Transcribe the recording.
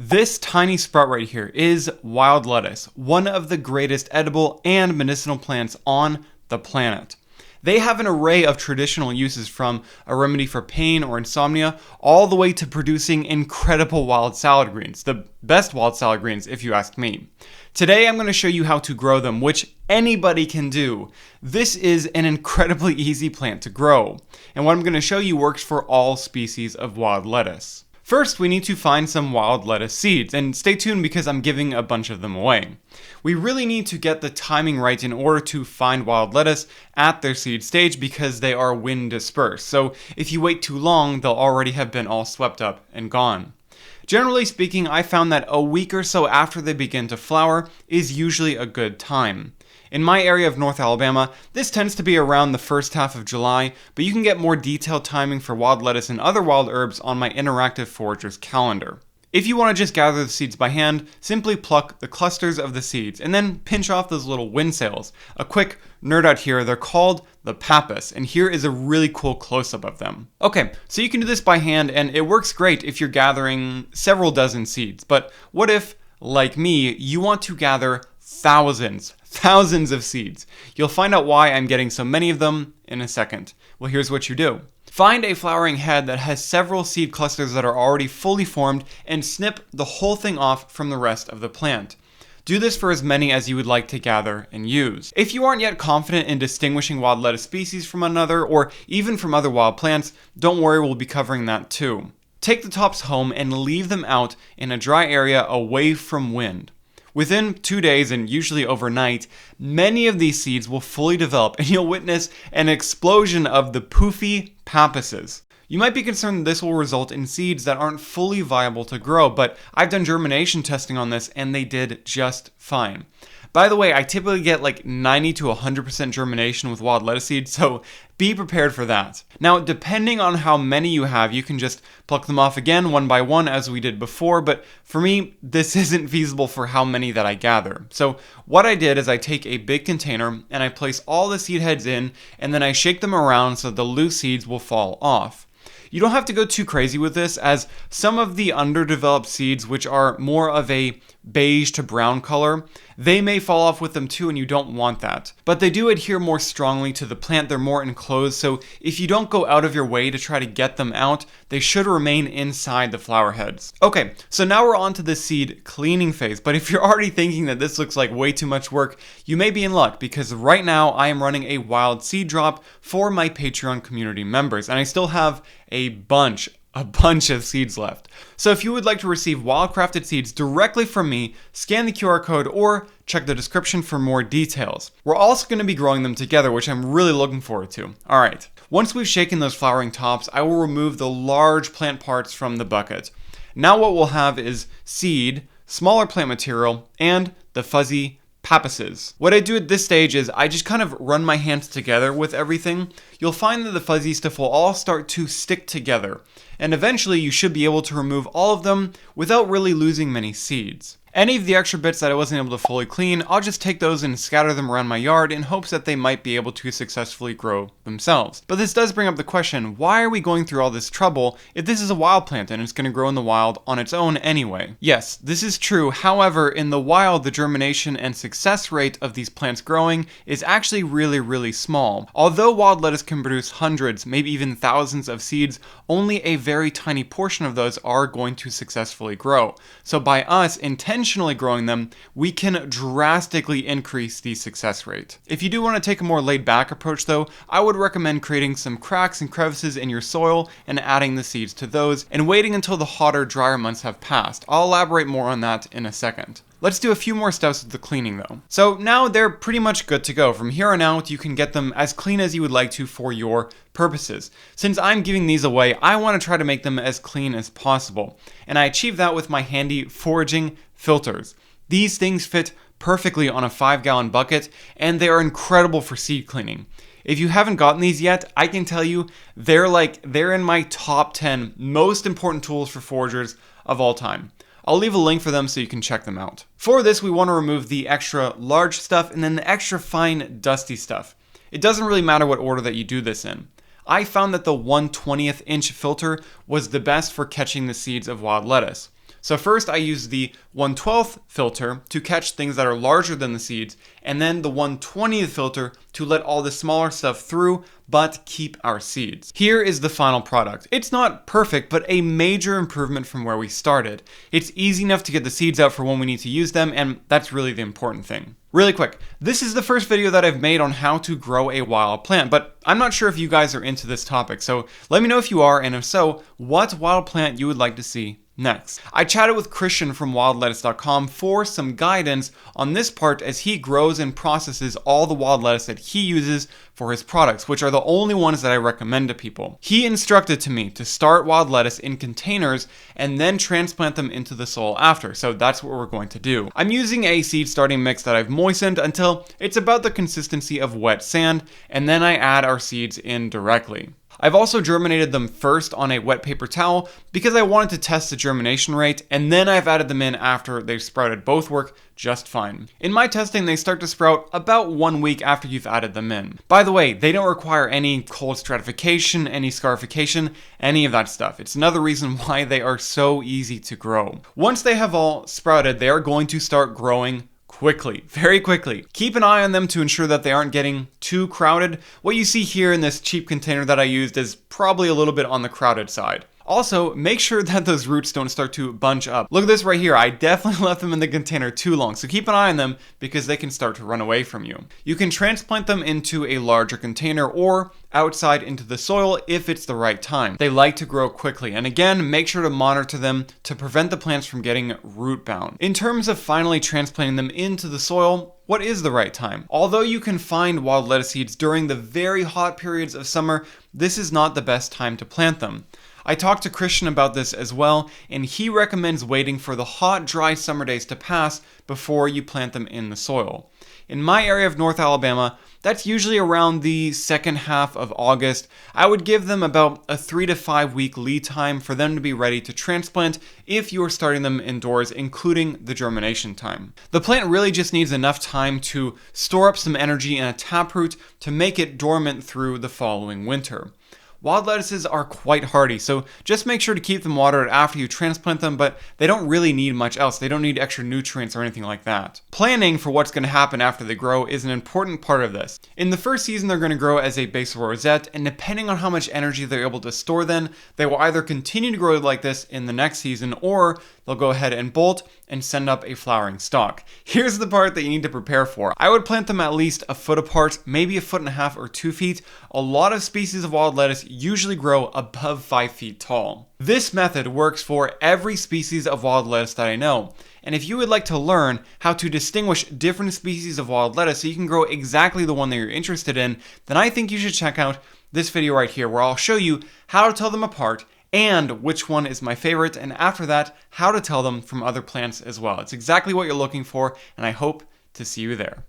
This tiny sprout right here is wild lettuce, one of the greatest edible and medicinal plants on the planet. They have an array of traditional uses, from a remedy for pain or insomnia all the way to producing incredible wild salad greens, the best wild salad greens if you ask me. Today I'm going to show you how to grow them, which anybody can do. This is an incredibly easy plant to grow, and what I'm going to show you works for all species of wild lettuce. First, we need to find some wild lettuce seeds, and stay tuned because I'm giving a bunch of them away. We really need to get the timing right in order to find wild lettuce at their seed stage because they are wind dispersed, so if you wait too long, they'll already have been all swept up and gone. Generally speaking, I found that a week or so after they begin to flower is usually a good time. In my area of North Alabama, this tends to be around the first half of July, but you can get more detailed timing for wild lettuce and other wild herbs on my interactive Forager's calendar. If you want to just gather the seeds by hand, simply pluck the clusters of the seeds and then pinch off those little wind sails. A quick nerd out here, they're called the pappus, and here is a really cool close-up of them. Okay, so you can do this by hand, and it works great if you're gathering several dozen seeds, but what if, like me, you want to gather thousands of seeds? You'll find out why I'm getting so many of them in a second. Well, here's what you do. Find a flowering head that has several seed clusters that are already fully formed and snip the whole thing off from the rest of the plant. Do this for as many as you would like to gather and use. If you aren't yet confident in distinguishing wild lettuce species from another, or even from other wild plants, don't worry, we'll be covering that too. Take the tops home and leave them out in a dry area away from wind. Within 2 days, and usually overnight, many of these seeds will fully develop and you'll witness an explosion of the poofy pappuses. You might be concerned that this will result in seeds that aren't fully viable to grow, but I've done germination testing on this and they did just fine. By the way, I typically get like 90 to 100% germination with wild lettuce seeds, so be prepared for that. Now, depending on how many you have, you can just pluck them off again one by one as we did before, but for me, this isn't feasible for how many that I gather. So what I did is I take a big container and I place all the seed heads in, and then I shake them around so the loose seeds will fall off. You don't have to go too crazy with this, as some of the underdeveloped seeds, which are more of a beige to brown color, they may fall off with them too, and you don't want that. But they do adhere more strongly to the plant, they're more enclosed, so if you don't go out of your way to try to get them out, they should remain inside the flower heads. Okay, so now we're on to the seed cleaning phase, but if you're already thinking that this looks like way too much work, you may be in luck, because right now I am running a wild seed drop for my Patreon community members, and I still have a bunch of seeds left. So if you would like to receive wildcrafted seeds directly from me, scan the QR code or check the description for more details. We're also going to be growing them together, which I'm really looking forward to. Alright, once we've shaken those flowering tops, I will remove the large plant parts from the bucket. Now what we'll have is seed, smaller plant material, and the fuzzy pappuses. What I do at this stage is I just kind of run my hands together with everything. You'll find that the fuzzy stuff will all start to stick together, and eventually you should be able to remove all of them without really losing many seeds. Any of the extra bits that I wasn't able to fully clean, I'll just take those and scatter them around my yard in hopes that they might be able to successfully grow themselves. But this does bring up the question, why are we going through all this trouble if this is a wild plant and it's going to grow in the wild on its own anyway? Yes, this is true. However, in the wild, the germination and success rate of these plants growing is actually really small. Although wild lettuce can produce hundreds, maybe even thousands of seeds, only a very tiny portion of those are going to successfully grow. So by us intentionally growing them, we can drastically increase the success rate. If you do want to take a more laid back approach though, I would recommend creating some cracks and crevices in your soil and adding the seeds to those, and waiting until the hotter, drier months have passed. I'll elaborate more on that in a second. Let's do a few more steps with the cleaning though. So now they're pretty much good to go. From here on out, you can get them as clean as you would like to for your purposes. Since I'm giving these away, I want to try to make them as clean as possible. And I achieve that with my handy Foraging filters. These things fit perfectly on a 5-gallon bucket, and they are incredible for seed cleaning. If you haven't gotten these yet, I can tell you they're in my top 10 most important tools for foragers of all time. I'll leave a link for them so you can check them out. For this, we want to remove the extra large stuff and then the extra fine dusty stuff. It doesn't really matter what order that you do this in. I found that the 1/20th inch filter was the best for catching the seeds of wild lettuce. So first I use the 1/12 filter to catch things that are larger than the seeds, and then the 1/20th filter to let all the smaller stuff through, but keep our seeds. Here is the final product. It's not perfect, but a major improvement from where we started. It's easy enough to get the seeds out for when we need to use them, and that's really the important thing. Really quick, this is the first video that I've made on how to grow a wild plant, but I'm not sure if you guys are into this topic, so let me know if you are, and if so, what wild plant you would like to see next. I chatted with Christian from wildlettuce.com for some guidance on this part as he grows and processes all the wild lettuce that he uses for his products, which are the only ones that I recommend to people. He instructed to me to start wild lettuce in containers and then transplant them into the soil after, so that's what we're going to do. I'm using a seed starting mix that I've moistened until it's about the consistency of wet sand, and then I add our seeds in directly. I've also germinated them first on a wet paper towel because I wanted to test the germination rate, and then I've added them in after they've sprouted. Both work just fine. In my testing, they start to sprout about 1 week after you've added them in. By the way, they don't require any cold stratification, any scarification, any of that stuff. It's another reason why they are so easy to grow. Once they have all sprouted, they are going to start growing quickly, very quickly. Keep an eye on them to ensure that they aren't getting too crowded. What you see here in this cheap container that I used is probably a little bit on the crowded side. Also, make sure that those roots don't start to bunch up. Look at this right here. I definitely left them in the container too long, so keep an eye on them because they can start to run away from you. You can transplant them into a larger container or outside into the soil if it's the right time. They like to grow quickly, and again, make sure to monitor them to prevent the plants from getting root bound. In terms of finally transplanting them into the soil, what is the right time? Although you can find wild lettuce seeds during the very hot periods of summer, this is not the best time to plant them. I talked to Christian about this as well, and he recommends waiting for the hot, dry summer days to pass before you plant them in the soil. In my area of North Alabama, that's usually around the second half of August. I would give them about a 3 to 5 week lead time for them to be ready to transplant if you are starting them indoors, including the germination time. The plant really just needs enough time to store up some energy in a taproot to make it dormant through the following winter. Wild lettuces are quite hardy, so just make sure to keep them watered after you transplant them, but they don't really need much else. They don't need extra nutrients or anything like that. Planning for what's going to happen after they grow is an important part of this. In the first season, they're going to grow as a basal rosette, and depending on how much energy they're able to store then, they will either continue to grow like this in the next season, or they'll go ahead and bolt and send up a flowering stalk. Here's the part that you need to prepare for. I would plant them at least a foot apart, maybe 1.5 or 2 feet. A lot of species of wild lettuce usually grow above 5 feet tall. This method works for every species of wild lettuce that I know. And if you would like to learn how to distinguish different species of wild lettuce so you can grow exactly the one that you're interested in, then I think you should check out this video right here where I'll show you how to tell them apart and which one is my favorite, and after that, how to tell them from other plants as well. It's exactly what you're looking for, and I hope to see you there.